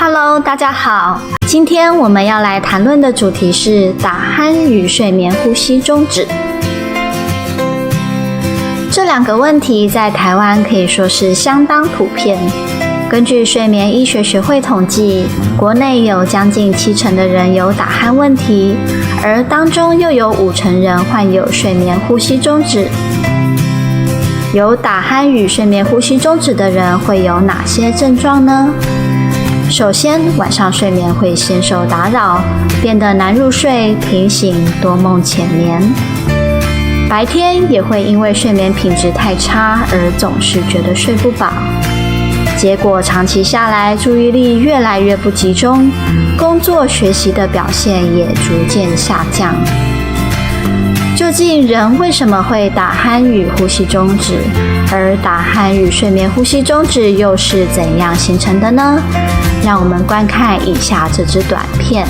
Hello， 大家好。今天我们要来谈论的主题是打鼾与睡眠呼吸中止。这两个问题在台湾可以说是相当普遍。根据睡眠医学学会统计，国内有将近70%的人有打鼾问题，而当中又有50%人患有睡眠呼吸中止。有打鼾与睡眠呼吸中止的人会有哪些症状呢？首先，晚上睡眠会先受打扰，变得难入睡、频醒、多梦浅眠。白天也会因为睡眠品质太差而总是觉得睡不饱，结果长期下来注意力越来越不集中，工作学习的表现也逐渐下降。究竟人为什么会打鼾与呼吸中止？而打鼾与睡眠呼吸中止又是怎样形成的呢？让我们观看以下这支短片。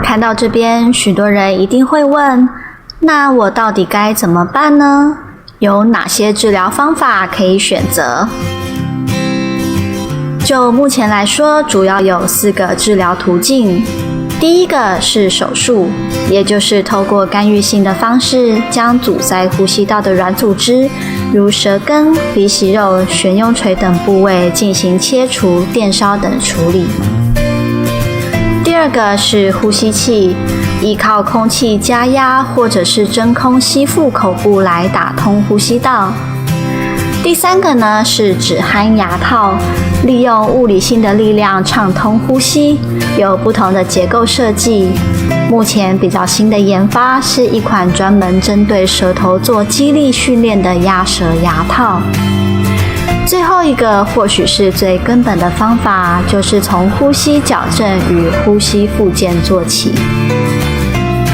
看到这边，许多人一定会问，那我到底该怎么办呢？有哪些治疗方法可以选择？就目前来说，主要有4个治疗途径。第一个是手术，也就是透过干预性的方式，将阻塞呼吸道的软组织，如舌根、鼻息肉、悬雍垂等部位进行切除、电烧等处理。第二个是呼吸器，依靠空气加压或者是真空吸附口部来打通呼吸道。第三个呢是止鼾牙套，利用物理性的力量畅通呼吸，有不同的结构设计。目前比较新的研发是一款专门针对舌头做肌力训练的压舌牙套。最后一个或许是最根本的方法，就是从呼吸矫正与呼吸复健做起。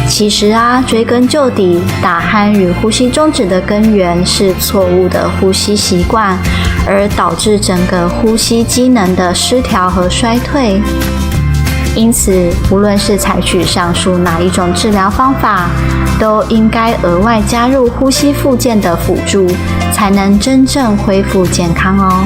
其实追根究底，打鼾与呼吸中止的根源是错误的呼吸习惯，而导致整个呼吸机能的失调和衰退。因此，无论是采取上述哪一种治疗方法，都应该额外加入呼吸复健的辅助，才能真正恢复健康哦。